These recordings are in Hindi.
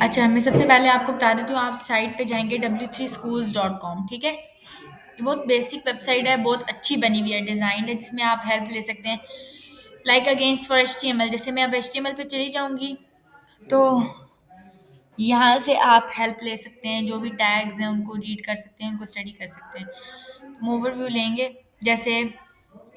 अच्छा, मैं सबसे पहले आपको बता देती हूँ, आप साइट पे जाएँगे w3schools.com, ठीक है? ये बहुत बेसिक वेबसाइट है, बहुत अच्छी बनी हुई है, डिज़ाइन्ड है, जिसमें आप हेल्प ले सकते हैं। लाइक अगेंस्ट फॉर एचटीएमएल, जैसे मैं अब एचटीएमएल पे चली जाऊँगी, तो यहाँ से आप हेल्प ले सकते हैं, जो भी टैग्स हैं उनको रीड कर सकते हैं, उनको स्टडी कर सकते हैं। हम ओवरव्यू लेंगे, जैसे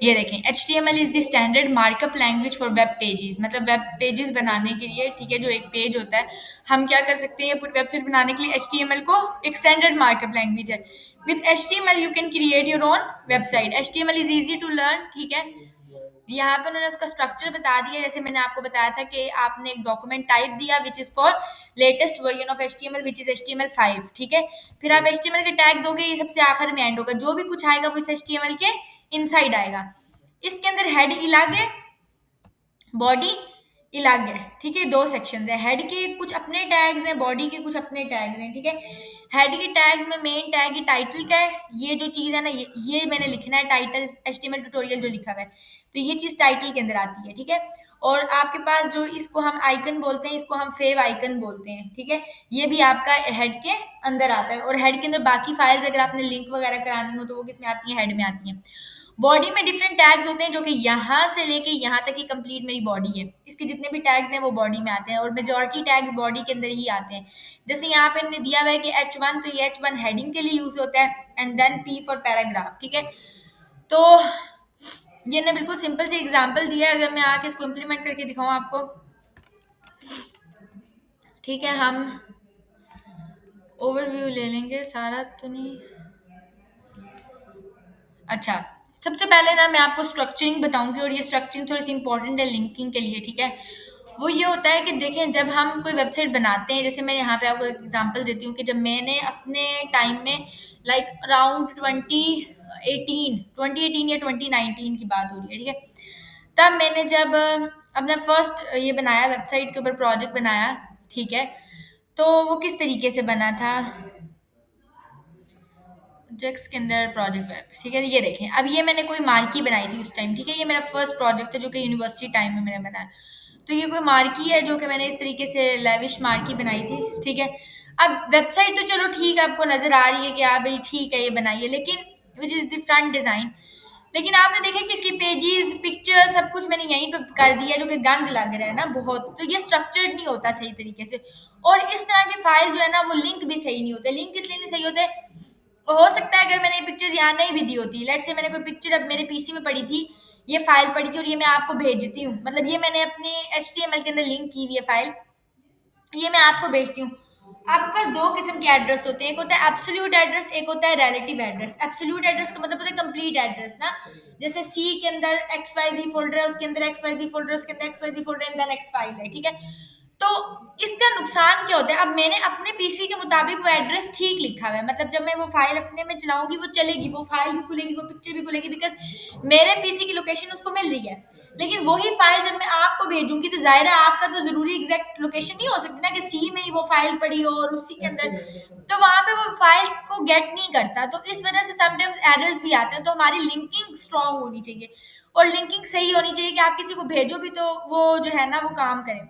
ये देखें, HTML is the standard markup language for web pages, मतलब वेब पेजेस बनाने के लिए, ठीक है, जो एक पेज होता है, हम क्या कर सकते हैं, पूरी वेबसाइट बनाने के लिए HTML को एक स्टैंडर्ड मार्कअप लैंग्वेज है। With HTML you can create your own website. HTML is easy to learn, ठीक है। यहाँ पे उन्होंने उसका स्ट्रक्चर बता दिया, जैसे मैंने आपको बताया था कि आपने एक डॉक्यूमेंट टाइप दिया which is for latest version of HTML which is HTML5, ठीक है। फिर आप HTML के टैग दोगे, ये सबसे आखिर में एंड होगा, जो भी कुछ आएगा वो इस HTML के इनसाइड आएगा। इसके अंदर हेड अलग है, बॉडी अलग है, ठीक है। दो सेक्शंस है, हेड के कुछ अपने टैग्स हैं, बॉडी के कुछ अपने टैग्स हैं, ठीक है। हेड के टैग्स में मेन टैग ये टाइटल का है, ये जो चीज़ है ना, ये मैंने लिखना है टाइटल, HTML ट्यूटोरियल जो लिखा हुआ है, तो ये चीज़ टाइटल के अंदर आती है, ठीक है। और आपके पास जो इसको हम आइकन बोलते हैं, इसको हम फेव आइकन बोलते हैं, ठीक है। ये भी आपका हेड के अंदर आता है, और हेड के अंदर बाकी फाइल्स अगर आपने लिंक वगैरह करानी हो तो वो किस में आती है, हेड में आती हैं। बॉडी में डिफरेंट टैग्स होते हैं, जो कि यहाँ से लेके यहाँ तक की कंप्लीट मेरी बॉडी है, इसके जितने भी टैग्स हैं वो बॉडी में आते हैं, और मेजॉरिटी टैग्स बॉडी के अंदर ही आते हैं। जैसे यहाँ पे इन्होंने दिया हुआ है कि H1, तो ये H1 हेडिंग के लिए यूज होता है, and then P for paragraph, ठीक है। तो ये ने बिल्कुल सिंपल सी एग्जांपल दिया है, अगर मैं आके इसको इम्प्लीमेंट करके दिखाऊं आपको, ठीक है। हम ओवरव्यू ले लेंगे, सारा तो नहीं। अच्छा, सबसे पहले ना मैं आपको स्ट्रक्चरिंग बताऊंगी, और ये स्ट्रक्चरिंग थोड़ी सी इंपॉर्टेंट है लिंकिंग के लिए, ठीक है। वो ये होता है कि देखें, जब हम कोई वेबसाइट बनाते हैं, जैसे मैं यहाँ पे आपको एग्जांपल देती हूँ कि जब मैंने अपने टाइम में लाइक अराउंड 2018 या 2019 की बात हो रही है, ठीक है। तब मैंने जब अपना फर्स्ट ये बनाया, वेबसाइट के ऊपर प्रोजेक्ट बनाया, ठीक है। तो वो किस तरीके से बना था, प्रोजेक्ट्स के अंदर प्रोजेक्ट वेब, ठीक है। ये देखें, अब ये मैंने कोई मार्की बनाई थी उस टाइम, ठीक है। ये मेरा फर्स्ट प्रोजेक्ट था जो कि यूनिवर्सिटी टाइम में मैंने बनाया। तो ये कोई मार्की है जो कि मैंने इस तरीके से लेविश मार्की बनाई थी, ठीक है। अब वेबसाइट तो चलो ठीक है, आपको नजर आ रही है कि हाँ भाई ठीक है ये बनाई है, लेकिन which is the front design. लेकिन आपने देखा कि इसकी पेजेस, पिक्चर, सब कुछ मैंने यहीं पे कर दिया, जो कि गंद लग रहा है ना बहुत, तो ये स्ट्रक्चर्ड नहीं होता सही तरीके से। और इस तरह के फाइल जो है ना, वो लिंक भी सही नहीं होते। लिंक इसलिए नहीं सही होते, हो सकता है अगर मैंने ये पिक्चर्स यहाँ नहीं भी दी होती, लेट्स से मैंने कोई पिक्चर अब मेरे पीसी में पड़ी थी, ये फाइल पड़ी थी, और ये मैं आपको भेजती हूँ, मतलब ये मैंने अपने HTML के अंदर लिंक की हुई है फाइल, ये मैं आपको भेजती हूँ। आपके पास दो किस्म के एड्रेस होते हैं, एक होता है एब्सोल्यूट एड्रेस, एक होता है रिलेटिव एड्रेस। एब्सोल्यूट एड्रेस का मतलब होता है कंप्लीट एड्रेस ना, जैसे सी के अंदर XYZ फोल्डर है, उसके अंदर XYZ फोल्डर, उसके अंदर XYZ folder and then X file है, ठीक है। तो इसका नुकसान क्या होता है, अब मैंने अपने पीसी के मुताबिक वो एड्रेस ठीक लिखा हुआ है, मतलब जब मैं वो फाइल अपने में चलाऊंगी वो चलेगी, वो फाइल भी खुलेगी, वो पिक्चर भी खुलेगी, बिकॉज मेरे पीसी की लोकेशन उसको मिल रही है। लेकिन वही फाइल जब मैं आपको भेजूंगी, तो जाहिर है आपका तो जरूरी एग्जैक्ट लोकेशन नहीं हो सकती ना, कि सी में ही वो फाइल पड़ी हो और उसी के अंदर, तो वहां पे वो फाइल को गेट नहीं करता। तो इस वजह से समटाइम्स एरर्स भी आते हैं। तो हमारी लिंकिंग स्ट्रांग होनी चाहिए, और लिंकिंग सही होनी चाहिए कि आप किसी को भेजो भी तो वो जो है ना वो काम करे।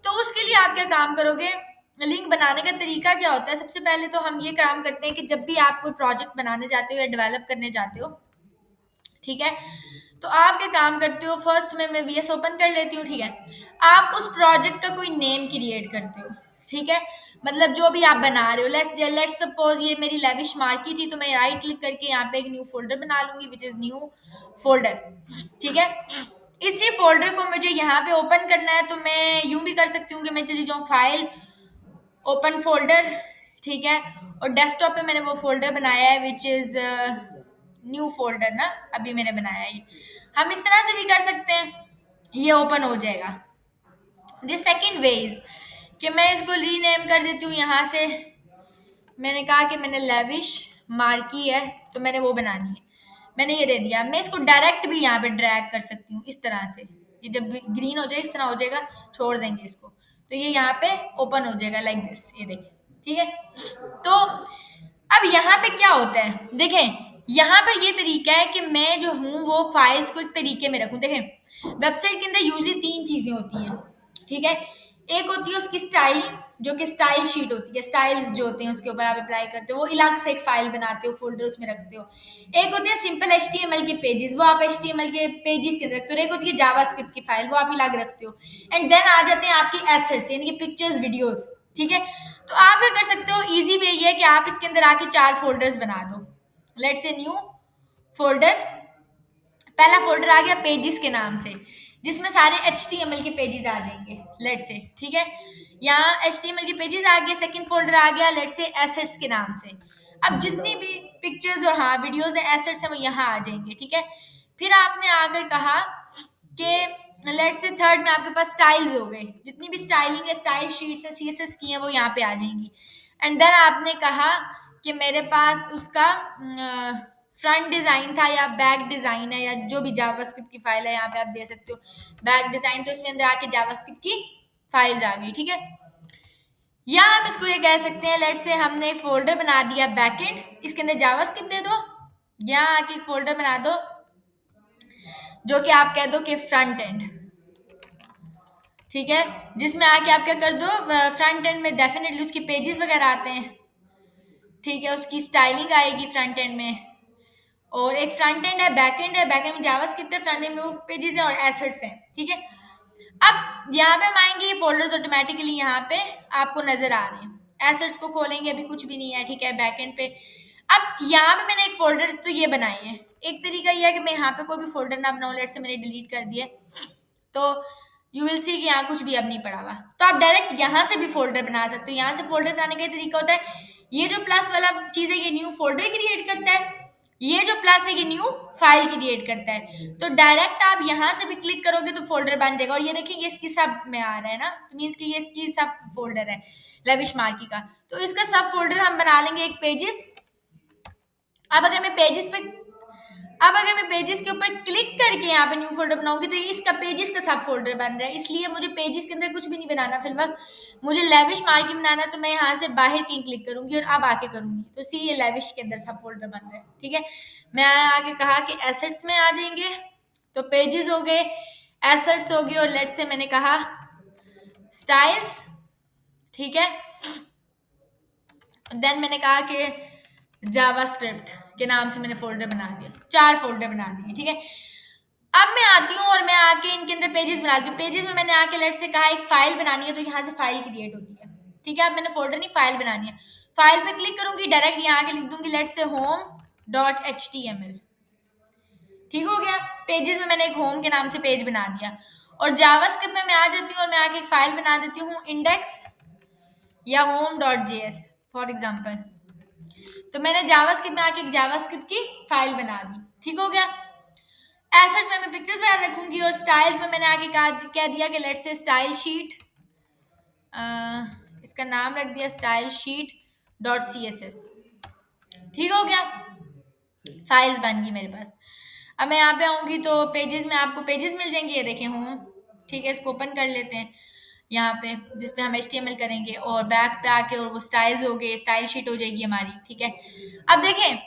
तो उसके लिए आप क्या काम करोगे, लिंक बनाने का तरीका क्या होता है। सबसे पहले तो हम ये काम करते हैं कि जब भी आप कोई प्रोजेक्ट बनाने जाते हो या डेवलप करने जाते हो, ठीक है, तो आप क्या काम करते हो, फर्स्ट में मैं VS ओपन कर लेती हूँ, ठीक है। आप उस प्रोजेक्ट का कोई नेम क्रिएट करते हो, ठीक है, मतलब जो भी आप बना रहे हो। लेट्स सपोज ये मेरी लेविश मार्की थी, तो मैं राइट क्लिक करके यहाँ पे एक न्यू फोल्डर बना लूंगी विच इज न्यू फोल्डर, ठीक है। इसी फोल्डर को मुझे यहाँ पे ओपन करना है, तो मैं यूं भी कर सकती हूँ कि मैं चली जाऊँ फाइल, ओपन फोल्डर, ठीक है, और डेस्कटॉप पे मैंने वो फोल्डर बनाया है विच इज न्यू फोल्डर ना, अभी मैंने बनाया है ये। हम इस तरह से भी कर सकते हैं, ये ओपन हो जाएगा। द सेकंड वे इज कि मैं इसको रीनेम कर देती हूँ, यहाँ से मैंने कहा कि मैंने लेविश मार्की है, तो मैंने वो बनानी है, मैंने ये दे दिया। मैं इसको डायरेक्ट भी यहाँ पे ड्रैग कर सकती हूँ इस तरह से, ये जब ग्रीन हो जाए इस तरह हो जाएगा, छोड़ देंगे इसको, तो ये यहाँ पे ओपन हो जाएगा लाइक दिस, ये देखिए, ठीक है। तो अब यहाँ पे क्या होता है, देखें, यहाँ पर ये तरीका है कि मैं जो हूँ वो फाइल्स को एक तरीके में रखूँ। देखें, वेबसाइट के अंदर यूजली तीन चीजें होती हैं, ठीक है। एक होती है उसकी स्टाइल, जो कि स्टाइल शीट होती है, स्टाइल्स जो होते हैं उसके ऊपर आप अप्लाई करते हो, वो अलग से एक फाइल बनाते हो, फोल्डर उसमें रखते हो। एक होती है सिंपल HTML के पेजेस, वो आप HTML के पेजेस के अंदर रखते हो। एक होती है जावास्क्रिप्ट की फाइल, वो आप अलग रखते हो। एंड देन आ जाते हैं आपकी एसेट्स, यानी कि पिक्चर्स, वीडियोस। ठीक है, तो आप क्या कर सकते हो, इजी वे ये है कि आप इसके अंदर आके 4 फोल्डर्स बना दो। लेट्स से न्यू फोल्डर, पहला फोल्डर आ गया पेजेस के नाम से, जिसमें सारे HTML के पेजेस आ जाएंगे, लेट से। ठीक है, यहाँ HTML के पेजेस आ गए। सेकंड फोल्डर आ गया लेट से एसेट्स के नाम से। अब जितनी भी पिक्चर्स और हाँ वीडियोस है, एसेट्स हैं, वो यहाँ आ जाएंगे। ठीक है, फिर आपने आकर कहा कि लेट से थर्ड में आपके पास स्टाइल्स हो गए, जितनी भी स्टाइलिंग है, स्टाइल शीट्स है, CSS की है, वो यहाँ पे आ जाएंगी। एंड देन आपने कहा कि मेरे पास उसका फ्रंट डिजाइन था या बैक डिजाइन है, या जो भी जावास्क्रिप्ट की फाइल है, यहाँ पे आप दे सकते हो बैक डिजाइन, तो इसमें अंदर आके जावास्क्रिप्ट की फाइल्स आ गई। ठीक है, या हम इसको ये कह सकते हैं, लेट से हमने एक फोल्डर बना दिया बैकएंड, इसके अंदर जावास्क्रिप्ट दे दो। यहाँ आके एक फोल्डर बना दो जो कि आप कह दो कि फ्रंट एंड। ठीक है, जिसमें आके आप क्या कर दो, फ्रंट एंड में डेफिनेटली उसके पेजेस वगैरह आते हैं। ठीक है, उसकी स्टाइलिंग आएगी फ्रंट एंड में। और एक फ्रंट एंड है, बैक एंड है, बैक एंड में जावास्क्रिप्ट है, फ्रंट एंड में वो पेजेस हैं और एसेट्स हैं। ठीक है, अब यहाँ पे हम आएंगे, ये फोल्डर्स ऑटोमेटिकली यहाँ पे आपको नजर आ रहे हैं। एसेट्स को खोलेंगे, अभी कुछ भी नहीं है। ठीक है, बैक एंड पे अब यहाँ पे मैंने एक फोल्डर तो ये बनाए हैं। एक तरीका ये है कि मैं यहाँ पे कोई भी फोल्डर ना बनाऊं, लेट से मैंने डिलीट कर दिया, तो यू विल सी कि यहाँ कुछ भी अब नहीं पड़ा हुआ। तो आप डायरेक्ट यहाँ से भी फोल्डर बना सकते हो। यहाँ से फोल्डर बनाने का ये तरीका होता है, ये जो प्लस वाला चीज है ये न्यू फोल्डर क्रिएट करता है, ये जो प्लस है ये न्यू फाइल क्रिएट करता है। तो डायरेक्ट आप यहाँ से भी क्लिक करोगे तो फोल्डर बन जाएगा। और ये देखिए इसकी सब में आ रहा है ना, मीन्स कि ये इसकी सब फोल्डर है लेविश मार्की का। तो इसका सब फोल्डर हम बना लेंगे एक पेजेस। अब अगर मैं पेजेस पे अब अगर मैं पेजेस के ऊपर क्लिक करके यहाँ पे न्यू फोल्डर बनाऊंगी तो ये इसका पेजेस का सब फोल्डर बन रहा है। इसलिए मुझे पेजेस के अंदर कुछ भी नहीं बनाना फिलहाल, मुझे लेविश मार्किंग बनाना, तो मैं यहाँ से बाहर कहीं क्लिक करूंगी और अब आके करूंगी, तो सी ये लेविश के अंदर सब फोल्डर बन रहा है। ठीक है, मैं आगे कहा कि एसेट्स में आ जाएंगे, तो पेजेस हो गए, एसेट्स हो गए, और लेट से मैंने कहा स्टाइल्स। ठीक है, देन मैंने कहा कि जावास्क्रिप्ट के नाम से मैंने फोल्डर बना दिया, 4 फोल्डर बना दिए। ठीक है, अब मैं आती हूँ और मैं आके इनके अंदर पेजेस बनाती हूँ। पेजेस में मैंने आके लेट से कहा एक फाइल बनानी है, तो यहाँ से फाइल क्रिएट होती है। ठीक है, अब मैंने फोल्डर नहीं, फाइल बनानी है। फाइल पे क्लिक करूंगी, डायरेक्ट यहाँ आके लिख दूंगी लेट से home.html। ठीक हो गया, पेजेस में मैंने एक होम के नाम से पेज बना दिया। और जावास्क्रिप्ट में मैं आ जाती हूँ और मैं आके एक फाइल बना देती हूँ इंडेक्स या home.js फॉर एग्जाम्पल। तो मैंने जावास्क्रिप्ट में आके एक जावास्क्रिप्ट की फाइल बना दी। ठीक हो गया, एसेट्स में मैं पिक्चर्स वगैरह रखूंगी, और स्टाइल्स में मैंने आके कह दिया कि लेट्स से स्टाइल शीट, इसका नाम रख दिया स्टाइल शीट .css। ठीक हो गया, फाइल्स बन गई मेरे पास। अब मैं यहाँ पे आऊंगी तो पेजेस में आपको पेजेस मिल जाएंगे, ये देखें होम। ठीक है, इसको ओपन कर लेते हैं यहाँ पे, जिसपे हम HTML करेंगे, और बैक पे आके और वो स्टाइल्स हो गए, स्टाइल शीट हो जाएगी हमारी। ठीक है, अब देखें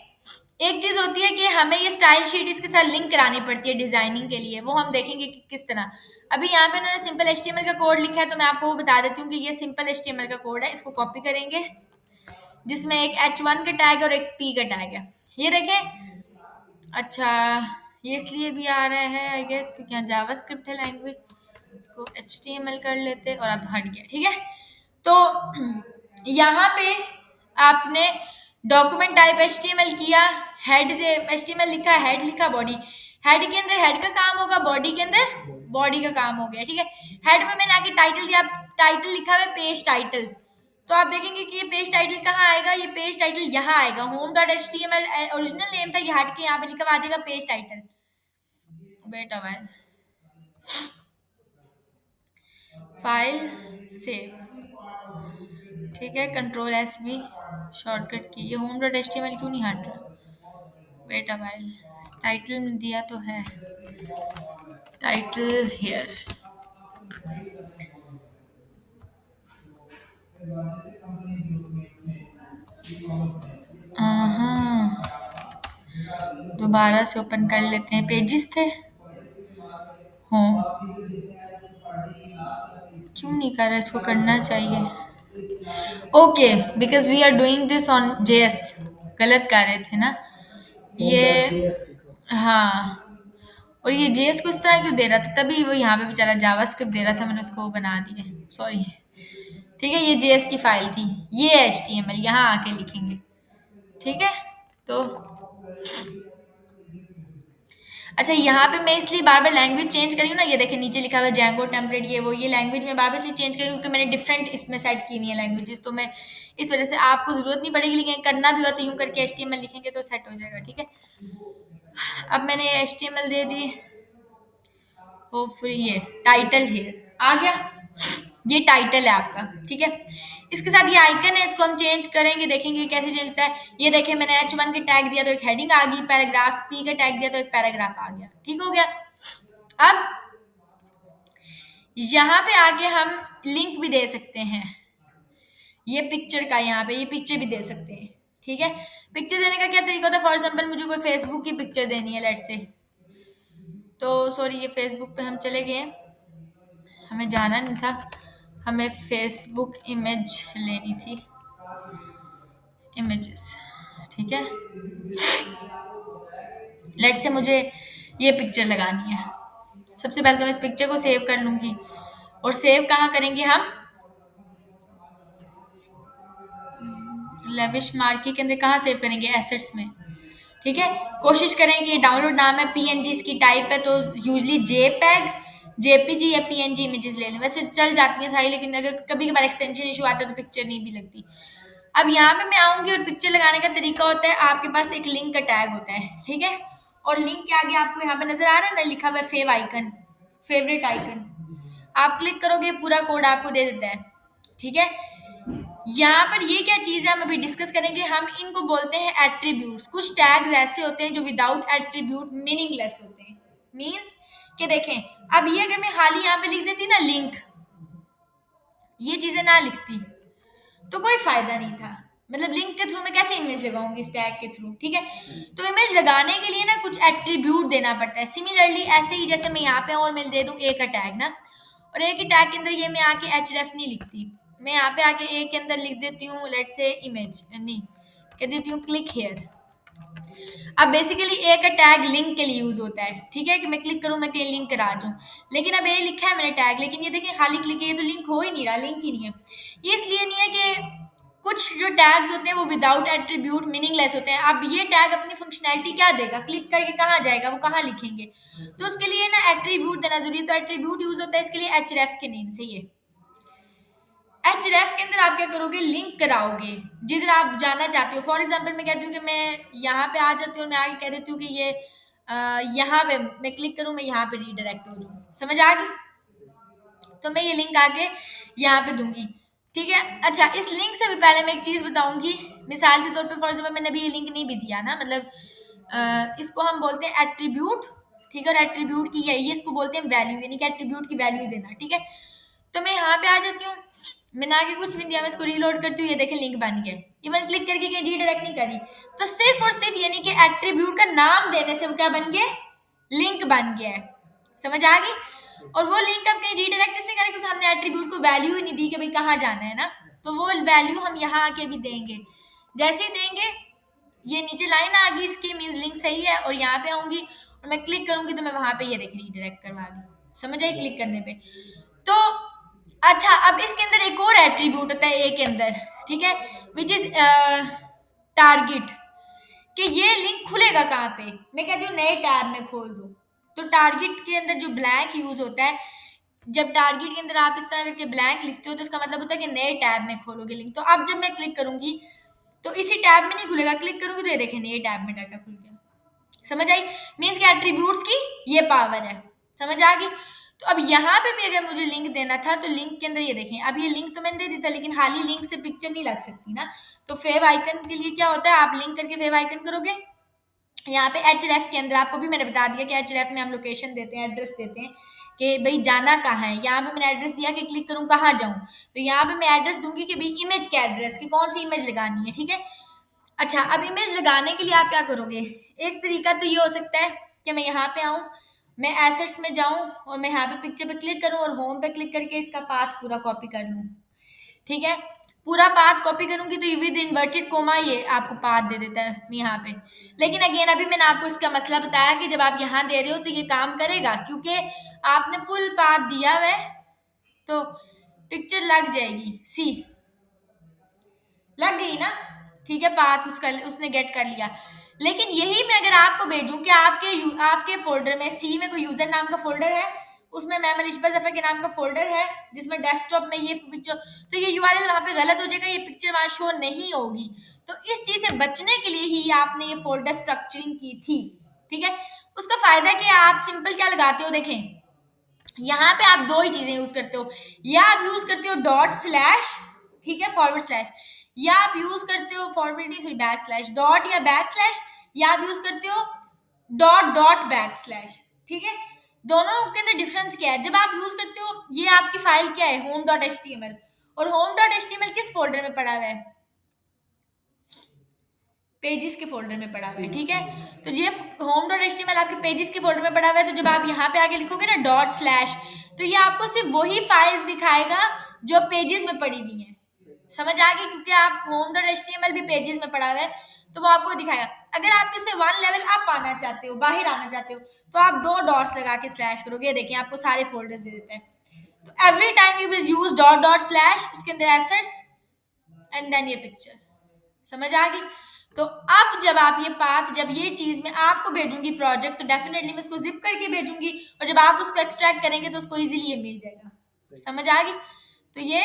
एक चीज होती है कि हमें ये स्टाइल शीट इसके साथ लिंक करानी पड़ती है डिजाइनिंग के लिए, वो हम देखेंगे कि किस तरह। अभी यहाँ पे उन्होंने सिंपल HTML का कोड लिखा है, तो मैं आपको वो बता देती हूँ कि ये सिंपल HTML का कोड है। इसको कॉपी करेंगे, जिसमें एक H1 का टैग और एक P का टैग है, ये देखें। अच्छा, ये इसलिए भी आ रहा है आई गेस क्योंकि यहाँ जावास्क्रिप्ट है लैंग्वेज, इसको HTML कर लेते और अब हट गया। ठीक है, तो यहाँ पे आपने डॉक्यूमेंट टाइप HTML किया, हेड HTML लिखा, हेड लिखा, बॉडी, हेड के अंदर हेड का काम होगा, बॉडी के अंदर बॉडी का काम हो गया। ठीक है, हेड में मैंने आगे टाइटल दिया, टाइटल लिखा हुआ है पेज टाइटल, तो आप देखेंगे कि ये पेज टाइटल कहाँ आएगा, ये पेज टाइटल यहाँ आएगा। home.html ओरिजिनल नेम था, ये हट के यहाँ पे लिखा हुआ आ जाएगा पेज टाइटल। बेटा भाई, फाइल सेव। ठीक है, Ctrl+V शॉर्टकट की, ये home.html क्यों नहीं हट रहा बेटा भाई, टाइटल में दिया तो है, टाइटल हियर। हाँ, दोबारा से ओपन कर लेते हैं, पेजेस थे होम, क्यों क्यों नहीं कर रहा? इसको करना चाहिए। Okay, because we are doing this on JS. गलत कर रहे थे ना ये। हाँ, और ये जेएस को इस तरह क्यों दे रहा था? तभी वो यहाँ पे बेचारा जावास्क्रिप्ट दे रहा था, मैंने उसको बना दिया। सॉरी। ठीक है, ये जेएस की फाइल थी, ये एचटीएमएल यहाँ आके लिखेंगे। ठीक है, तो अच्छा, यहाँ पे मैं इसलिए बार बार लैंग्वेज चेंज करी हूँ ना, ये देखिए नीचे लिखा हुआ है जैंगो टेम्पलेट, ये वो, ये लैंग्वेज में बार बार इसलिए चेंज करी हूँ क्योंकि मैंने डिफरेंट इसमें सेट की हुई है लैंग्वेजेस, तो मैं इस वजह से आपको जरूरत नहीं पड़ेगी, लेकिन करना भी हो तो यूं करके एचटीएमएल लिखेंगे तो सेट हो जाएगा। ठीक है, अब मैंने एचटीएमएल दे दी। होपफुली ये टाइटल है आ गया, ये टाइटल है आपका। ठीक है, इसके साथ ये आइकन है, इसको हम चेंज करेंगे, देखेंगे कैसे चलता है। ये देखिए, मैंने H1 के टैग दिया तो एक हेडिंग आ गई, पैराग्राफ P का टैग दिया तो एक पैराग्राफ आ गया। ठीक हो गया। अब यहाँ पे आके हम लिंक भी दे सकते हैं, ये पिक्चर का, यहाँ पे ये पिक्चर भी दे सकते हैं। ठीक है, पिक्चर देने का क्या तरीका होता है? फॉर एग्जाम्पल मुझे कोई फेसबुक की पिक्चर देनी है, लेट्स से, तो सॉरी ये फेसबुक पे हम चले गए, हमें जाना नहीं था, हमें फेसबुक इमेज लेनी थी, इमेजेस। ठीक है, लेट से मुझे ये पिक्चर लगानी है। सबसे पहले तो मैं इस पिक्चर को सेव कर लूंगी, और सेव कहाँ करेंगे हम? लेविश मार्की के अंदर कहाँ सेव करेंगे? एसेट्स में। ठीक है, कोशिश करें कि डाउनलोड नाम है, पीएनजी इसकी टाइप है, तो यूजली जेपैग, जेपीजी या पीएनजी इमेजेस ले लें, वैसे चल जाती हैं सारी, लेकिन अगर कभी कभार एक्सटेंशन इशू आता है तो पिक्चर नहीं भी लगती। अब यहाँ पे मैं आऊंगी, और पिक्चर लगाने का तरीका होता है, आपके पास एक लिंक का टैग होता है। ठीक है, और लिंक के आगे आपको यहाँ पे नजर आ रहा है ना, लिखा हुआ है फेव आइकन, फेवरेट आइकन। आप क्लिक करोगे, पूरा कोड आपको दे देता है। ठीक है, यहाँ पर ये क्या चीज है हम अभी डिस्कस करेंगे, हम इनको बोलते हैं एट्रीब्यूट्स। कुछ टैग्स ऐसे होते हैं जो विदाउट एट्रीब्यूट मीनिंगलेस होते हैं। मींस कि देखें, अब ये अगर मैं खाली यहाँ पे लिख देती ना लिंक, ये चीजें ना लिखती तो कोई फायदा नहीं था। मतलब लिंक के थ्रू मैं कैसे इमेज लगाऊंगी इस टैग के थ्रू? ठीक है, तो इमेज लगाने के लिए ना कुछ एट्रीब्यूट देना पड़ता है। सिमिलरली ऐसे ही जैसे मैं यहाँ पे और मैं दे दूं ए का टैग ना, और ए के टैग के अंदर ये मैं आके एचरेफ नहीं लिखती, मैं यहाँ पे आके ए के अंदर लिख देती हूँ, लेट से इमेज नहीं, कह देती हूँ क्लिक हेयर। अब बेसिकली ए का टैग लिंक के लिए यूज होता है। ठीक है, कि मैं क्लिक करूं, मैं कहीं लिंक करा दूं, लेकिन अब ए लिखा है मैंने टैग, लेकिन ये देखिए खाली क्लिक है, ये तो लिंक हो ही नहीं रहा, लिंक ही नहीं है। ये इसलिए नहीं है कि कुछ जो टैग्स होते हैं वो विदाउट एट्रीब्यूट मीनिंगलेस होते हैं। अब ये टैग अपनी फंक्शनैलिटी क्या देगा? क्लिक करके कहाँ जाएगा, वो कहाँ लिखेंगे? तो उसके लिए ना एट्रीब्यूट देना जरूरी है, तो एट्रीब्यूट यूज होता है इसके लिए एचरेफ के नेम से। ये एचरेफ के अंदर आप क्या करोगे? लिंक कराओगे जिधर आप जाना चाहते हो। फॉर एग्जाम्पल मैं कहती हूँ कि मैं यहाँ पे आ जाती हूँ, मैं आगे कह देती हूँ कि ये यहाँ पे मैं क्लिक करूँ, मैं यहाँ पे रीडायरेक्ट हो जाऊँ। समझ आ गई? तो मैं ये लिंक आके यहाँ पे दूंगी। ठीक है, अच्छा, इस लिंक से भी पहले मैं एक चीज बताऊंगी, मिसाल के तौर पे फॉर एग्जाम्पल मैंने अभी ये लिंक नहीं भी दिया ना, मतलब इसको हम बोलते हैं एट्रीब्यूट। ठीक है, और एट्रीब्यूट की ये इसको बोलते हैं वैल्यू, यानी कि एट्रीब्यूट की वैल्यू देना। ठीक है, तो मैं यहाँ पे आ जाती हूँ, मैंने आगे कुछ भी दिया, मैं इसको रीलोड करती हूँ, ये देखें लिंक बन गया। ये मैंने क्लिक करके कहीं रीडायरेक्ट नहीं करी, तो सिर्फ और सिर्फ यानी कि एट्रीब्यूट का नाम देने से वो क्या बन गया? लिंक बन गया है। समझ आ गई? और वो लिंक आप कहीं रीडायरेक्ट इसलिए करें क्योंकि हमने एट्रीब्यूट को वैल्यू ही नहीं दी कि भाई कहाँ जाना है ना, तो वो वैल्यू हम यहाँ आके भी देंगे। जैसे ही देंगे, ये नीचे लाइन आ गई इसकी, मीन्स लिंक सही है, और यहाँ पे आऊंगी और मैं क्लिक करूंगी तो मैं वहां पे ये देखिए रीडायरेक्ट करवा दी। समझ आई? क्लिक करने पे। तो अच्छा, अब इसके अंदर एक और एट्रीब्यूट होता है ए के अंदर। ठीक है, विच इज टारगेट, कि ये लिंक खुलेगा कहाँ पे? मैं कहती हूँ नए टैब में खोल दो। तो टारगेट के अंदर जो ब्लैंक यूज होता है, जब टारगेट के अंदर आप इस तरह करके ब्लैंक लिखते हो तो इसका मतलब होता है कि नए टैब में खोलोगे लिंक। तो अब जब मैं क्लिक करूंगी तो इसी टैब में नहीं खुलेगा, क्लिक करूंगी तो ये देखें नए टैब में डाटा खुल गया। समझ आई? मीन्स के एट्रीब्यूट्स की ये पावर है। समझ आ गई? तो अब यहाँ पे भी अगर मुझे लिंक देना था तो लिंक के अंदर ये देखें, अब ये लिंक तो मैंने दे दी था, लेकिन हाल ही लिंक से पिक्चर नहीं लग सकती ना, तो फेव आइकन के लिए क्या होता है? आप लिंक करके फेव आइकन करोगे, यहाँ पे एचरेफ के अंदर आपको भी मैंने बता दिया कि एचरेफ में हम लोकेशन देते हैं, एड्रेस देते हैं कि भाई जाना कहाँ है। यहाँ पे मैंने एड्रेस दिया कि क्लिक करूँ कहाँ जाऊँ, तो यहाँ पे मैं एड्रेस दूंगी कि भाई इमेज के एड्रेस की, कौन सी इमेज लगानी है। ठीक है, अच्छा, अब इमेज लगाने के लिए आप क्या करोगे? एक तरीका तो ये हो सकता है कि मैं यहाँ पे आऊँ मैं एसेट्स में जाऊं और मैं यहाँ पे पिक्चर पे क्लिक करूं और होम पे क्लिक करके इसका पाथ पूरा कॉपी कर लूं। ठीक है, पूरा पाथ कॉपी करूंगी तो विद इन्वर्टेड कोमा ये आपको पाथ दे देता है यहाँ पे। लेकिन अगेन अभी मैंने आपको इसका मसला बताया कि जब आप यहाँ दे रहे हो तो ये काम करेगा, क्योंकि आपने फुल पाथ दिया हुआ है, तो पिक्चर लग जाएगी। सी लग गई ना? ठीक है, पाथ उसका उसने गेट कर लिया। लेकिन यही मैं अगर आपको भेजूं कि आपके फोल्डर में सी में कोई यूजर नाम का फोल्डर है, उसमें मैं मलिशबा जफर के नाम का फोल्डर है जिसमें डेस्कटॉप में ये पिक्चर, तो ये यूआरएल वहां पे गलत हो जाएगा, ये पिक्चर वहां शो नहीं होगी। तो इस चीज से बचने के लिए ही आपने ये फोल्डर स्ट्रक्चरिंग की थी। ठीक है, उसका फायदा कि आप सिंपल क्या लगाते हो, देखें यहाँ पे आप दो ही चीजें यूज करते हो, या आप यूज करते हो डॉट स्लैश, ठीक है, फॉरवर्ड स्लैश, या आप यूज करते हो फॉरवर्ड से बैक स्लैश डॉट या बैक स्लैश, या आप यूज करते हो डॉट डॉट बैक स्लैश। ठीक है, दोनों के अंदर डिफरेंस क्या है? जब आप यूज करते हो, ये आपकी फाइल क्या है, home dot H T M L, और home dot H T M L किस फोल्डर में पड़ा हुआ है? पेजेस के फोल्डर में पड़ा हुआ है। ठीक है, तो ये home dot H T M L आपके पेजेस के फोल्डर में पड़ा हुआ है। तो जब आप यहाँ पे आगे लिखोगे ना डॉट स्लैश, तो ये आपको सिर्फ वही फाइल्स दिखाएगा जो पेजेस में पड़ी हुई हैं। समझ आ गई? क्योंकि आप home dot H T M L भी पेजेस में पड़ा हुआ है, तो वो आपको दिखाएगा। अगर आप इससे वन लेवल अप आना चाहते हो, बाहर आना चाहते हो, तो आप दो डॉट्स लगा के स्लैश करोगे, देखिए आपको सारे फोल्डर्स दे देते हैं। तो every time you will use dot dot slash, उसके अंदर एसेट्स एंड देन ये पिक्चर। समझ आ गई? तो अब जब आप ये पाथ, जब ये चीज मैं आपको भेजूंगी प्रोजेक्ट, तो डेफिनेटली मैं उसको जिप करके भेजूंगी, और जब आप उसको एक्सट्रैक्ट करेंगे तो उसको इजीली ये मिल जाएगा। समझ आ गई? तो ये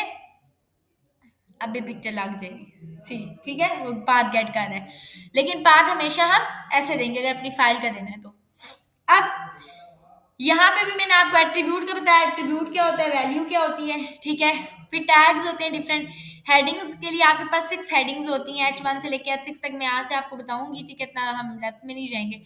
अब ये पिक्चर लग जाएगी। सी ठीक है, वो पाथ गेट कर रहा है, लेकिन पाथ हमेशा हम ऐसे देंगे अगर अपनी फाइल का देना है तो। अब यहाँ पे भी मैंने आपको एट्रीब्यूट का बताया, एट्रीब्यूट क्या होता है, वैल्यू क्या होती है। ठीक है, फिर टैग्स होते हैं डिफरेंट। हेडिंग्स के लिए आपके पास 6 हेडिंग्स होती हैं, H1 से लेके H6 तक मैं यहाँ से आपको बताऊंगी। ठीक है, इतना हम डेप्थ में नहीं जाएंगे।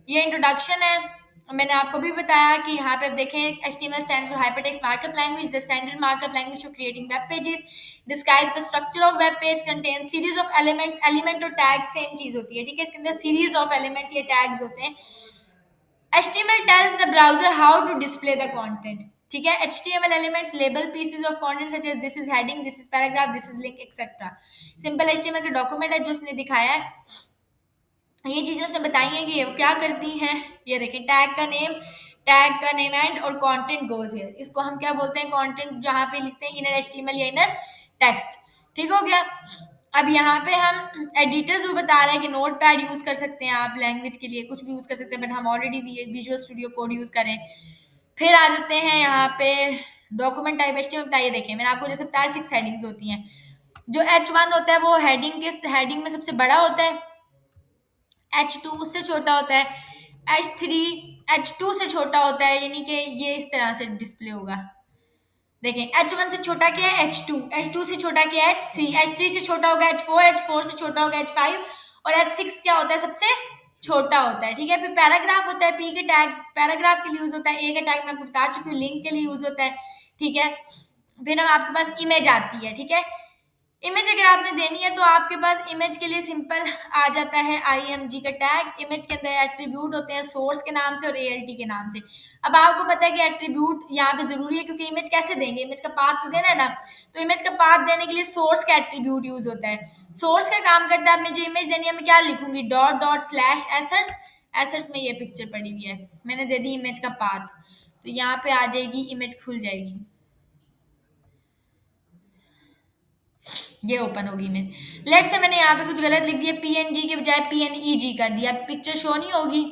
ये इंट्रोडक्शन है। मैंने आपको भी बताया कि यहाँ पे आप देखें, HTML stands for Hypertext Markup Language, the standard markup language for creating web pages, describes the structure of web page, contains series of elements, element और tag सेम चीज होती है। ठीक है, इसके अंदर series of elements ये tags होते हैं। HTML tells the browser how to display the content. ठीक है, HTML elements label pieces of content such as this is heading, this is paragraph, this is link, etc. Simple HTML का डॉक्यूमेंट है जो उसने दिखाया है, ये चीजें उसने बताई हैं कि ये क्या करती हैं। ये देखिए, टैग का नेम एंड और कंटेंट गोज हियर, इसको हम क्या बोलते हैं, कंटेंट जहाँ पे लिखते हैं इनर HTML या इनर टेक्स्ट। ठीक हो गया। अब यहाँ पे हम एडिटर्स वो बता रहे हैं कि नोट पैड यूज कर सकते हैं आप, लैंग्वेज के लिए कुछ भी यूज कर सकते हैं, बट हम already visual studio code use करें। फिर आ जाते हैं यहाँ पे डॉक्यूमेंट टाइप HTML बताइए। देखिए मैंने आपको जैसे बताया 6 हेडिंग्स होती हैं। जो H1 होता है वो हेडिंग में सबसे बड़ा होता है, H2 उससे छोटा होता है, H3 H2 से छोटा होता है, यानी कि ये इस तरह से डिस्प्ले होगा। देखें, H1 से छोटा क्या है, H2 से छोटा क्या है, H3 से छोटा होगा H4 से छोटा होगा H5, और H6 क्या होता है, सबसे छोटा होता है। ठीक है, फिर पैराग्राफ होता है, P के टैग पैराग्राफ के लिए यूज होता है, A का टैग मैं आपको बता चुकी हूँ लिंक के लिए यूज होता है। ठीक है, फिर हम आपके पास इमेज आती है। ठीक है, इमेज अगर आपने देनी है तो आपके पास इमेज के लिए सिंपल आ जाता है IMG का टैग। इमेज के अंदर एट्रीब्यूट होते हैं सोर्स के नाम से और ALT के नाम से। अब आपको पता है कि एट्रीब्यूट यहाँ पे जरूरी है, क्योंकि इमेज कैसे देंगे, इमेज का पाथ तो देना है ना। तो इमेज का पाथ देने के लिए सोर्स का एट्रीब्यूट यूज होता है। सोर्स का काम करता है, मुझे इमेज देनी है, मैं क्या लिखूंगी, dot dot slash assets, assets में ये पिक्चर पड़ी हुई है, मैंने दे दी इमेज का पाथ, तो यहाँ पे आ जाएगी, इमेज खुल जाएगी, ये ओपन होगी इमेज। लेट से मैंने यहाँ पे कुछ गलत लिख दिया, PNG के बजाय PNEG कर दिया, पिक्चर शो नहीं होगी।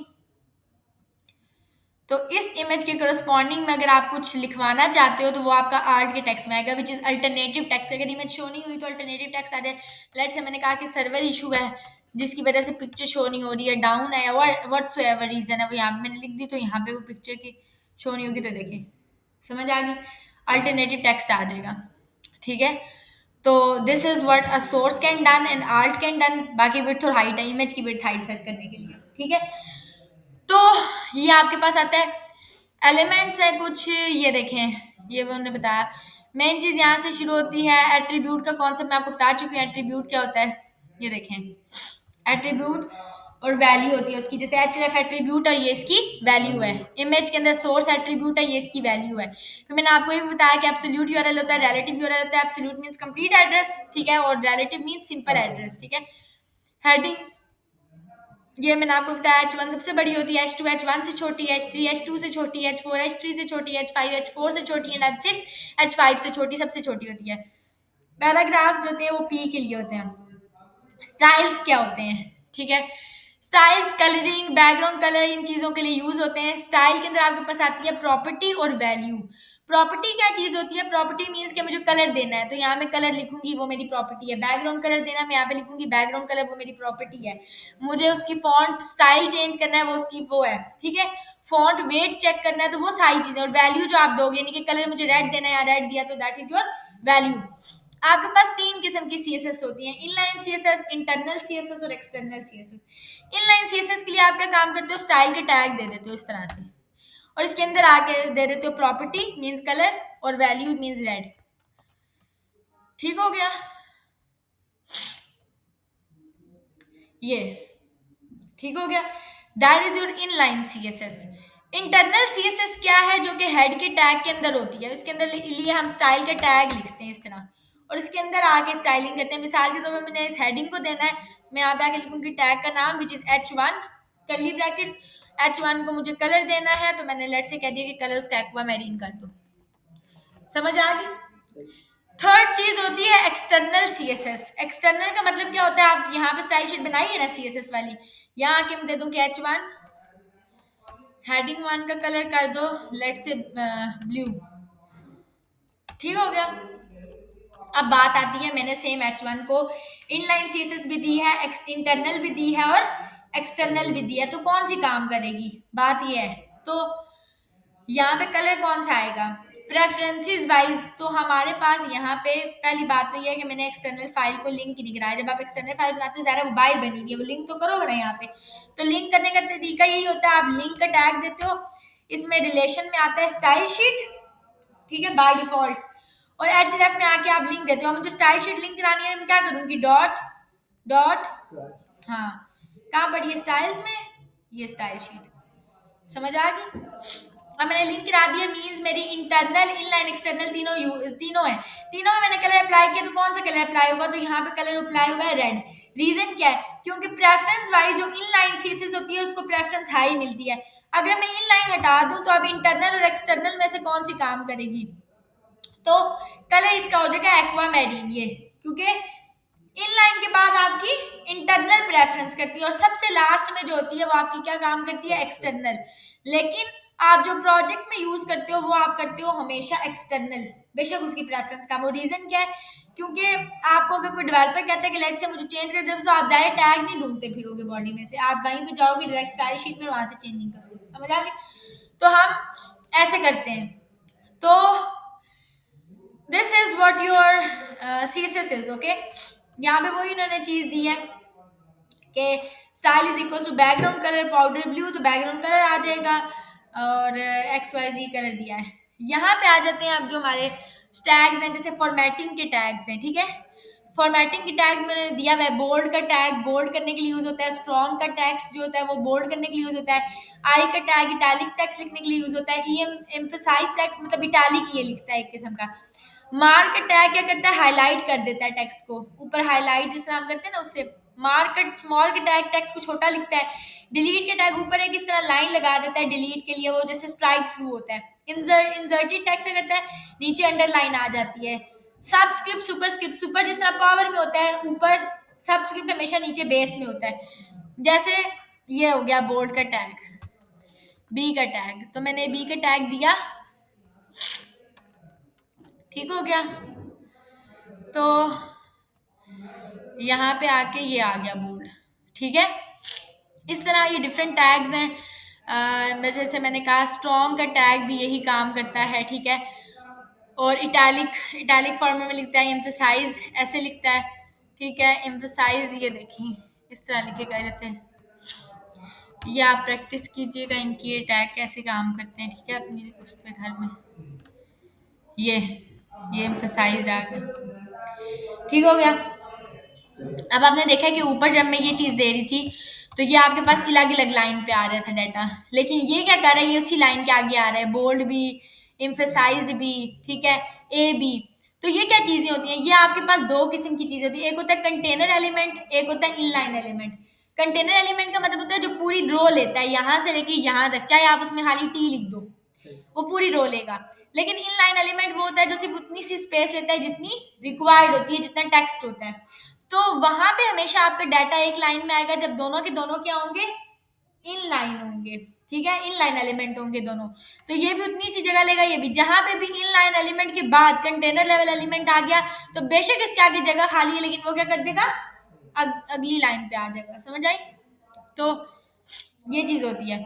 तो इस इमेज के करस्पॉन्डिंग में अगर आप कुछ लिखवाना चाहते हो तो वो आपका आर्ट के टेक्स्ट में आएगा, विच इज अल्टरनेटिव टेक्स्ट। अगर इमेज शो नहीं हुई तो अल्टरनेटिव टेक्स्ट आ जाए। लेट से मैंने कहा कि सर्वर इशू है जिसकी वजह से पिक्चर शो नहीं हो रही है, डाउन है, व्हाट्सोएवर रीजन है, वो यहाँ पे मैंने लिख दी, तो यहाँ पे वो पिक्चर की शो नहीं होगी। तो देखिए समझ आ गई, अल्टरनेटिव टेक्स्ट आ जाएगा। ठीक है, तो this is what a source can done and art can done. बाकी विड्थ और हाइट है, इमेज की विड्थ हाइट सेट करने के लिए। ठीक है, तो ये आपके पास आता है, एलिमेंट्स है कुछ, ये देखें, ये वो उन्होंने बताया। मेन चीज यहाँ से शुरू होती है, एट्रीब्यूट का कॉन्सेप्ट मैं आपको बता चुकी हूँ। एट्रीब्यूट क्या होता है, ये देखें, एट्रीब्यूट और वैल्यू होती है उसकी, जैसे href एट्रीब्यूट है, ये इसकी वैल्यू है। इमेज के अंदर सोर्स एट्रीब्यूट है, ये इसकी वैल्यू है। फिर मैंने आपको ये भी बताया कि एब्सोल्यूट यूआरएल होता है, रिलेटिव यूआरएल होता है। एब्सोल्यूट मींस कंप्लीट एड्रेस, ठीक है, और रिलेटिव मींस सिंपल एड्रेस, ठीक है। हेडिंग, ये मैंने आपको बताया H1 सबसे बड़ी होती है, H2 H1 से छोटी है, H3 H2 से छोटी है, H4 H3 से छोटी है, H5 H4 से छोटी है, H6 H5 से छोटी, सबसे छोटी होती है। पैराग्राफ्स होते हैं वो P के लिए होते हैं। स्टाइल्स क्या होते हैं, ठीक है। स्टाइल्स कलरिंग, बैकग्राउंड कलर, इन चीजों के लिए यूज होते हैं। स्टाइल के अंदर आपके पास आती है प्रॉपर्टी और वैल्यू। प्रॉपर्टी क्या चीज होती है? प्रॉपर्टी मींस कि मुझे कलर देना है तो यहाँ मैं कलर लिखूंगी, वो मेरी प्रॉपर्टी है। बैकग्राउंड कलर देना है, मैं यहाँ पे लिखूंगी बैकग्राउंड कलर, वो मेरी प्रॉपर्टी है। मुझे उसकी फॉन्ट स्टाइल चेंज करना है, वो उसकी वो है, ठीक है। फॉन्ट वेट चेक करना है, तो वो सारी चीजें। और वैल्यू जो आप दोगे, यानी कि कलर मुझे रेड देना है, या रेड दिया तो दैट इज योर वैल्यू। आपके पास तीन किस्म की सीएसएस होती हैं, इनलाइन सीएसएस, इंटरनल सीएसएस और एक्सटर्नल सीएसएस। इनलाइन सीएसएस के लिए आप क्या काम करते हो? स्टाइल के टैग दे देते हो इस तरह से, और इसके अंदर आके दे देते हो प्रॉपर्टी मींस कलर और वैल्यू मींस रेड। ठीक हो गया ये? ठीक हो गया, that is your inline CSS. Internal CSS क्या है? जो कि हेड के टैग के अंदर होती है। इसके अंदर लिए हम स्टाइल के टैग लिखते हैं इस तरह, और इसके अंदर आके स्टाइलिंग करते हैं। मिसाल के तौर पर मैंने इस हेडिंग को देना है, मैं यहाँ पे आके लिखूंगी टैग का नाम which is H1 curly brackets. H1 को मुझे कलर देना है, तो मैंने लेट से कह दिया कि कलर उसका एक्वा मैरीन कर दो। समझ आ गई? थर्ड चीज होती है एक्सटर्नल सीएसएस। एक्सटर्नल का मतलब क्या होता है? आप यहाँ पे स्टाइल शीट बनाई है ना सीएसएस वाली, यहाँ आके मैं दे दूं कि H1 हेडिंग 1 का कलर कर दो लेट से ब्लू। ठीक हो गया। अब बात आती है, मैंने सेम H1 को इनलाइन सीएसएस भी दी है, इंटरनल भी दी है और एक्सटर्नल भी दी है, तो कौन सी काम करेगी? बात ये है। तो यहाँ पे कलर कौन सा आएगा? प्रेफरेंसेस वाइज तो हमारे पास यहाँ पे पहली बात तो ये है कि मैंने एक्सटर्नल फाइल को लिंक ही नहीं कराया। जब आप एक्सटर्नल फाइल बनाते हो, ज़रा वो बाइल बनी हुई है, वो लिंक तो करोगे ना यहाँ पे। तो लिंक करने का तरीका यही होता है, आप लिंक का टैग देते हो, इसमें रिलेशन में आता है स्टाइल शीट, ठीक है, बाय डिफॉल्ट। और href में आके आप लिंक देते हो। मुझे स्टाइल शीट लिंक करानी है, मैं क्या करूंगी? डॉट डॉट, हाँ, कहाँ पड़ी है? स्टाइल्स में, ये स्टाइल शीट। समझ आ गई? अब मैंने लिंक करा दिया, मींस मेरी इंटरनल इनलाइन एक्सटर्नल तीनों है। तीनों में मैंने कलर अप्लाई किया, तो कौन सा कलर अप्लाई होगा? तो यहाँ पे कलर अप्लाई हुआ है रेड। रीजन क्या है? क्योंकि प्रेफरेंस वाइज जो इनलाइन सीएसएस होती है उसको प्रेफरेंस हाई मिलती है। अगर मैं इनलाइन हटा दूं तो अब इंटरनल और एक्सटर्नल में से कौन सी काम करेगी? तो कलर इसका हो जाएगा एक्वा मैरीन, ये, क्योंकि इनलाइन के बाद आपकी इंटरनल प्रेफरेंस करती है, और सबसे लास्ट में जो होती है वो आपकी क्या काम करती है? एक्सटर्नल। लेकिन आप जो प्रोजेक्ट में यूज करते हो वो आप करते हो हमेशा एक्सटर्नल, बेशक उसकी प्रेफरेंस काम हो। रीजन क्या है? क्योंकि आपको अगर कोई डेवलपर कहता है कि लेट से मुझे चेंज कर दे, तो आप ज्यादा टैग नहीं ढूंढते फिरोगे बॉडी में से, आप वहीं पे जाओगे डायरेक्ट स्टाइल शीट में, वहां से चेंजिंग करोगे। समझ आ गई? तो हम ऐसे करते हैं। तो this is what your CSS is, okay. यहाँ पे वही इन्होंने चीज दी है कि style is equal to background colour powder blue, तो बैकग्राउंड कलर आ जाएगा, और एक्स वाई जी कलर दिया है। यहाँ पे आ जाते हैं अब जो हमारे टैग्स हैं, जैसे फॉर्मेटिंग के टैग्स हैं, ठीक है। फॉर्मेटिंग के टैग्स मैंने दिया हुआ है। बोल्ड का टैग बोल्ड करने के लिए यूज होता है। स्ट्रॉन्ग का टैक्स जो होता है वो बोल्ड करने के लिए यूज होता है। आई का टैग इटैलिक टेक्स्ट लिखने के लिए यूज होता है। ई एम्फसाइज टेक्स्ट मतलब इटैलिक ये लिखता है एक किस्म का। मार्क टैग क्या करता है? हाईलाइट कर देता है टेक्स्ट को, ऊपर हाईलाइट जिस तरह हम करते हैं ना उससे। मार्क स्मॉल के टैग टेक्स्ट को छोटा लिखता है। डिलीट के टैग ऊपर एक इस तरह लाइन लगा देता है डिलीट के लिए, वो जैसे स्ट्राइक थ्रू होता है। इंसर्टेड टैग क्या करता है? नीचे अंडरलाइन आ जाती है। सबस्क्रिप्ट सुपरस्क्रिप्ट, सुपर जिस तरह पावर में होता है ऊपर, सबस्क्रिप्ट हमेशा नीचे बेस में होता है। जैसे ये हो गया बोल्ड का टैग, बी का टैग, तो मैंने बी का टैग दिया, ठीक हो गया। तो यहाँ पे आके ये आ गया बोल्ड, ठीक है। इस तरह ये डिफरेंट टैग्स हैं। जैसे मैंने कहा स्ट्रॉन्ग का टैग भी यही काम करता है, ठीक है। और इटैलिक इटैलिक फॉर्मेट में लिखता है। एम्फसाइज ऐसे लिखता है, ठीक है। एम्फसाइज ये देखिए इस तरह लिखेगा, जैसे ये आप प्रैक्टिस कीजिएगा इनकी ये टैग कैसे काम करते हैं, ठीक है, अपनी उस पर घर में। ये एम्फसाइज आ गया, ठीक हो गया। अब आपने देखा कि ऊपर जब मैं ये चीज़ दे रही थी तो ये आपके पास अलग अलग लाइन पे आ रहा था डाटा, लेकिन ये क्या कर रहा है, ये उसी लाइन के आगे आ रहा है, बोल्ड भी, एम्फेसाइज्ड भी, ठीक है, ए बी। तो ये क्या चीजें होती हैं, ये आपके पास दो किस्म की चीजें होती है, एक होता है कंटेनर एलिमेंट, एक होता है इनलाइन एलिमेंट। कंटेनर एलिमेंट का मतलब होता है जो पूरी रो लेता है, यहाँ से लेके यहाँ तक, चाहे आप उसमें खाली टी लिख दो, वो पूरी रो लेगा। लेकिन इनलाइन एलिमेंट वो होता है जो सिर्फ उतनी सी स्पेस लेता है जितनी रिक्वायर्ड होती है, जितना टेक्स्ट होता है। तो वहां पे हमेशा आपका डाटा एक लाइन में आएगा जब दोनों के दोनों क्या होंगे, इन लाइन होंगे, ठीक है, इन लाइन एलिमेंट होंगे दोनों। तो ये भी उतनी सी जगह लेगा, ये भी। जहां पे भी इन लाइन एलिमेंट के बाद कंटेनर लेवल एलिमेंट आ गया, तो बेशक इसके आगे जगह खाली है, लेकिन वो क्या कर देगा, अगली लाइन पे आ जाएगा। समझ आई? तो ये चीज होती है।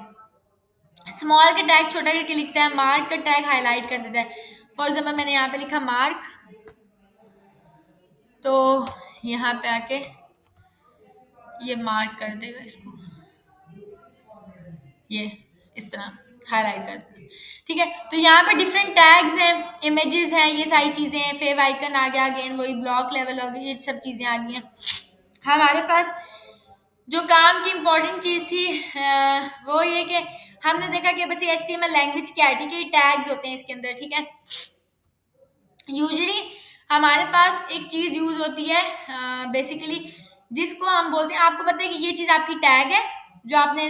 स्मॉल का टैग छोटा करके लिखता है, मार्क का टैग हाईलाइट कर देता है। फॉर एग्जाम्पल मैंने यहाँ पे लिखा मार्क, तो यहाँ पे आके ये मार्क कर देगा इसको, ये इस तरह हाईलाइट कर देगा, ठीक है। तो यहाँ पे डिफरेंट टैग्स हैं, इमेजेस हैं, ये सारी चीजें हैं, फेव आइकन आ गया, अगेन वही ब्लॉक लेवल हो गया, ये सब चीजें आ गई हैं। हमारे पास जो काम की इम्पोर्टेंट चीज थी वो ये कि हमने देखा कि बस HTML लैंग्वेज क्या है, ठीक है, टैग्स होते हैं इसके अंदर, ठीक है। यूजुअली हमारे पास एक चीज यूज होती है बेसिकली, जिसको हम बोलते हैं, आपको पता है कि ये चीज आपकी टैग है, जो आपने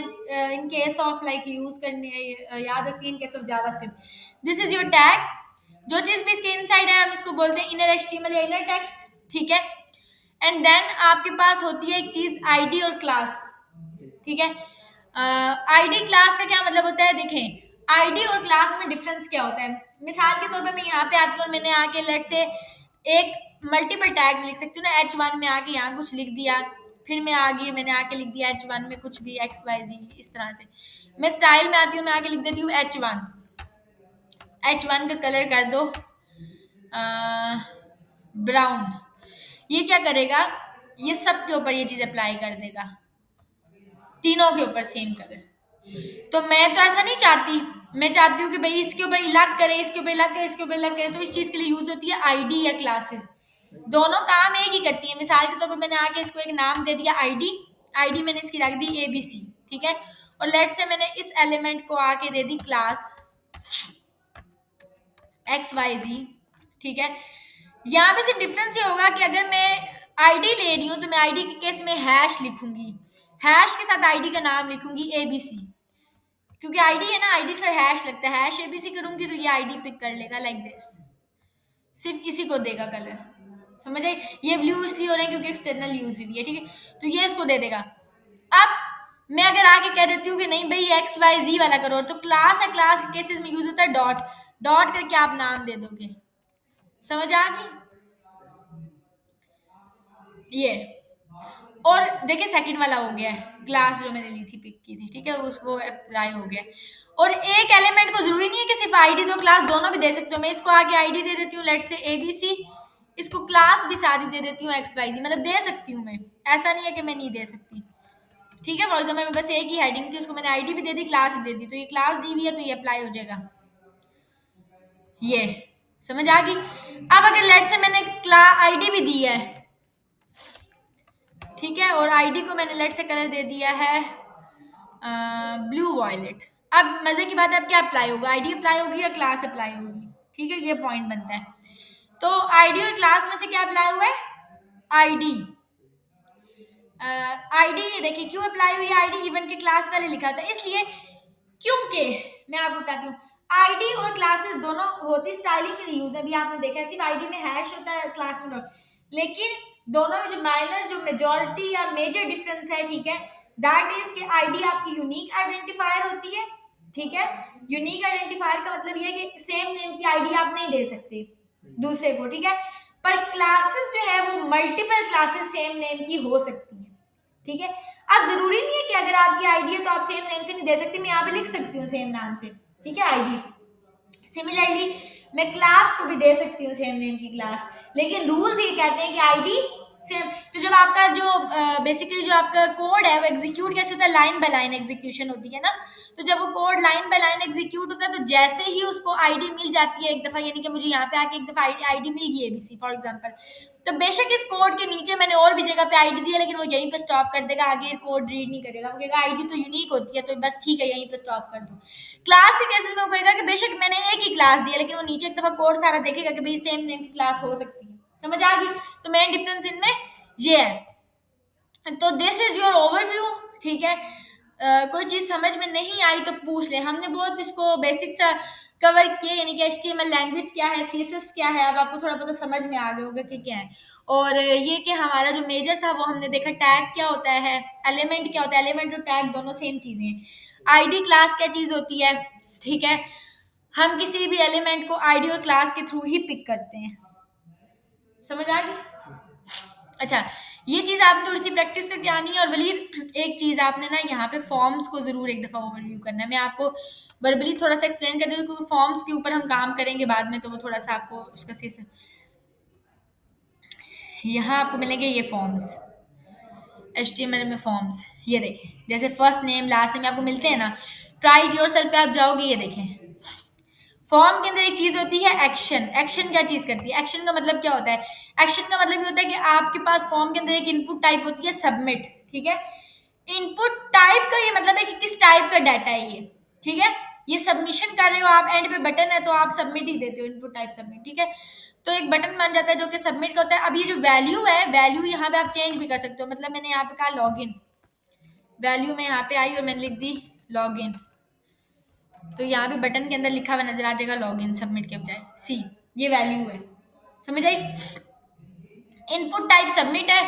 in case of like use करनी है, याद रखिए, in case of JavaScript, this is your tag. जो चीज भी इसके इनसाइड है हम इसको बोलते हैं इनर HTML या इनर टेक्स्ट, ठीक है। एंड देन आपके पास होती है एक चीज आईडी और क्लास, ठीक है। आईडी क्लास का क्या मतलब होता है, देखें आईडी और क्लास में डिफरेंस क्या होता है। मिसाल के तौर पे मैं यहाँ पे आती हूँ और मैंने आके लेट से एक मल्टीपल टैग्स लिख सकती हूँ ना, H1 में आके यहाँ कुछ लिख दिया, फिर मैं आ गई मैंने आके लिख दिया H1 में कुछ भी XYZ, इस तरह से। मैं स्टाइल में आती हूँ, मैं आके लिख देती हूँ H1, H1 का कलर कर दो ब्राउन। ये क्या करेगा, ये सब के ऊपर ये चीज अप्लाई कर देगा, तीनों के ऊपर सेम कलर। तो मैं तो ऐसा नहीं चाहती, मैं चाहती हूँ कि भाई इसके ऊपर अलग करे, इसके ऊपर अलग करे, इसके ऊपर अलग करे। तो इस चीज के लिए यूज होती है आईडी या क्लासेस, दोनों काम एक ही करती है। मिसाल के तौर पर मैंने आके इसको एक नाम दे दिया आईडी, आईडी मैंने इसकी रख दी ABC, ठीक है। और लेट से मैंने इस एलिमेंट को आके दे दी क्लास XYZ, ठीक है। यहाँ पे सिर्फ डिफरेंस ये होगा कि अगर मैं आईडी ले रही हूँ तो मैं आईडी के केस में हैश लिखूंगी, हैश के साथ आईडी का नाम लिखूंगी ABC, क्योंकि आईडी है ना, आईडी से हैश लगता है, हैश ABC करूंगी तो ये आईडी पिक कर लेगा लाइक दिस, सिर्फ इसी को देगा कलर। समझ आई? ये ब्लू इसलिए हो रहा है क्योंकि एक्सटर्नल यूज हुई है, ठीक है। तो ये इसको दे देगा। अब मैं अगर आके कह देती हूँ कि नहीं भाई XYZ वाला करो, तो क्लास है, क्लास के केसेस में यूज होता है डॉट, डॉट करके आप नाम दे दोगे। समझ आ गई? ये और देखिए सेकंड वाला हो गया है, क्लास जो मैंने ली थी पिक की थी, ठीक है, उसको अप्लाई हो गया। और एक एलिमेंट को जरूरी नहीं है कि सिर्फ आईडी दो, क्लास दोनों भी दे सकते हो। मैं इसको आगे आईडी दे देती हूँ लेट से ABC, इसको क्लास भी साथ ही दे देती हूँ XYZ, मतलब दे सकती हूँ मैं, ऐसा नहीं है कि मैं नहीं दे सकती, ठीक है। फॉर एग्जाम्पल मैं बस एक ही हेडिंग थी, उसको मैंने आईडी भी दे दी, क्लास भी दे दी, तो ये क्लास दी हुई है तो ये अप्लाई हो जाएगा। ये समझ आ गई? अब अगर लेट से मैंने आईडी भी दी है, ठीक है, और आईडी को मैंने लेट से कलर दे दिया है ब्लू वॉयलेट। अब मजे की बात है, अब क्या अप्लाई होगा, आईडी अप्लाई होगी या क्लास अप्लाई होगी, ठीक है, ये पॉइंट बनता है। तो आईडी और क्लास में से क्या अप्लाई हुआ है, आईडी। आईडी देखिए क्यों अप्लाई हुई है, आईडी इवन के क्लास पहले लिखा था, इसलिए क्योंकि मैं आपको बताती हूँ, आईडी और क्लासेस दोनों होती स्टाइलिंग के लिए यूज है। अभी आपने देखा है सिर्फ आईडी में हैश होता है, क्लास में डॉट, लेकिन दोनों में जो माइनर, जो मेजॉरिटी या मेजर डिफरेंस है, ठीक है, दैट इज कि आईडी आपकी यूनिक आइडेंटिफायर होती है, ठीक है। यूनिक आइडेंटिफायर का मतलब ये है कि सेम नेम की आईडी आप नहीं दे सकते दूसरे को, ठीक है। पर क्लासेस जो है वो मल्टीपल क्लासेस सेम नेम की हो सकती है, ठीक है। अब जरूरी नहीं है कि अगर आपकी आईडी है तो आप सेम नेम से नहीं दे सकती, मैं यहाँ पे लिख सकती हूँ सेम नाम से, ठीक है, आईडी। सिमिलरली मैं क्लास को भी दे सकती हूँ सेम नेम की क्लास, लेकिन रूल्स ये कहते हैं कि आईडी सेम। तो जब आपका जो बेसिकली जो आपका कोड है वो एग्जीक्यूट कैसे होता है, लाइन बाय लाइन एग्जीक्यूशन होती है ना। तो जब वो code line by line execute होता है तो जैसे ही उसको आईडी मिल जाती है एक दफा, यानी कि मुझे यहाँ पे आके एक दफा आईडी मिल गई एबीसी फॉर एग्जांपल, तो बेशक इस कोड के नीचे मैंने और भी जगह पे आईडी दी है, लेकिन वो यहीं पे स्टॉप कर देगा, आगे कोड रीड नहीं करेगा। वो कहेगा आईडी तो यूनिक होती है, तो बस ठीक है यहीं पे स्टॉप कर दो। क्लास के केसेस में वो कहेगा कि बेशक मैंने एक ही क्लास दी है, लेकिन वो नीचे एक दफा कोड सारा देखेगा कि भाई सेम नेम की क्लास हो सकती है। समझ आ गई? तो मेन डिफरेंस इनमें ये है। तो दिस इज योर ओवरव्यू। ठीक है, कोई चीज समझ में नहीं आई तो पूछ ले। हमने बहुत इसको बेसिक सा कवर किए, यानी कि HTML लैंग्वेज क्या है, CSS क्या है, अब आपको थोड़ा बहुत समझ में आ गया होगा कि क्या है। और ये कि हमारा जो मेजर था वो हमने देखा टैग क्या होता है, एलिमेंट क्या होता है। एलिमेंट और टैग दोनों सेम चीजें हैं। आईडी क्लास क्या चीज होती है, ठीक है, हम किसी भी एलिमेंट को आईडी और क्लास के थ्रू ही पिक करते हैं। समझ आ गई? अच्छा, ये चीज आपने थोड़ी सी प्रैक्टिस करके आनी है। और वलीद एक चीज आपने ना यहाँ पे फॉर्म्स को जरूर एक दफा ओवरव्यू करना है। मैं आपको वर्बली थोड़ा सा एक्सप्लेन कर देती हूँ, क्योंकि फॉर्म्स के ऊपर हम काम करेंगे बाद में, तो वो थोड़ा सा आपको उसका सही से। यहाँ आपको मिलेंगे ये फॉर्म्स, HTML में फॉर्म्स। ये देखें, जैसे फर्स्ट नेम लास्ट नेम आपको मिलते हैं ना, ट्राई इट योरसेल्फ पे आप जाओगे, ये देखें फॉर्म के अंदर एक चीज होती है एक्शन। एक्शन क्या चीज करती है, एक्शन का मतलब क्या होता है। एक्शन का मतलब ये होता है कि आपके पास फॉर्म के अंदर एक इनपुट टाइप होती है सबमिट। ठीक है, इनपुट टाइप का ये मतलब है कि किस टाइप का डाटा है ये। ठीक है, ये सबमिशन कर रहे हो आप, एंड पे बटन है तो आप सबमिट ही देते हो, इनपुट टाइप सबमिट। ठीक है, तो एक बटन बन जाता है जो कि सबमिट का होता है। अब ये जो वैल्यू है, वैल्यू यहाँ पे आप चेंज भी कर सकते हो। मतलब मैंने यहाँ पे कहा लॉग इन, वैल्यू में यहाँ पे आई और मैंने लिख दी लॉग इन, तो यहाँ पे बटन के अंदर लिखा हुआ नजर आ जाएगा लॉग इन सबमिट के बजाय। सी, ये वैल्यू है। समझ आई? इनपुट टाइप सबमिट है।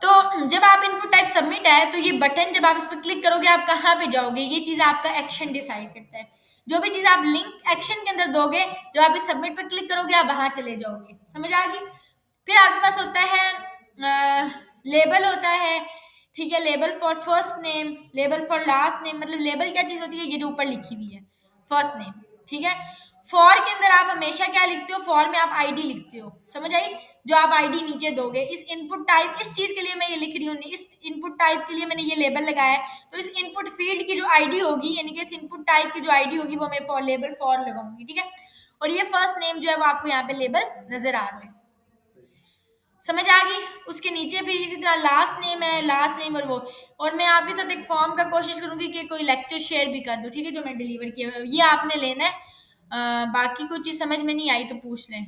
तो जब आप इनपुट टाइप सबमिट है तो ये बटन जब आप इस पर क्लिक करोगे आप कहाँ पे जाओगे, ये चीज आपका एक्शन डिसाइड करता है। जो भी चीज आप लिंक एक्शन के अंदर दोगे, जब आप इस सबमिट पे क्लिक करोगे आप वहां चले जाओगे। समझ आ गई? फिर आपके पास होता है लेबल होता है। ठीक है, label for first name, label for last name. मतलब लेबल क्या चीज होती है, ये जो ऊपर लिखी हुई है फर्स्ट नेम। ठीक है, फॉर के अंदर आप हमेशा क्या लिखते हो, फॉर में आप आईडी लिखते हो। समझ आई? जो आप आईडी नीचे दोगे। इस इनपुट टाइप, इस चीज के लिए मैं ये लिख रही हूँ, इस इनपुट टाइप के लिए मैंने ये लेबल लगाया है, तो इस इनपुट फील्ड की जो आईडी होगी, यानी कि इस इनपुट टाइप की जो आईडी होगी वो मैं फॉर लेबल फॉर लगाऊंगी। ठीक है, और ये फर्स्ट नेम जो है वो आपको यहाँ पे लेबल नजर आ रहा है। समझ आ गई? उसके नीचे फिर इसी तरह लास्ट नेम है, लास्ट नेम और वो। और मैं आपके साथ एक फॉर्म का कोशिश करूंगी कि कोई लेक्चर शेयर भी कर दो, ठीक है, जो मैं डिलीवर किया हुआ है। ये आपने लेना है। बाकी कोई चीज़ समझ में नहीं आई तो पूछ लें।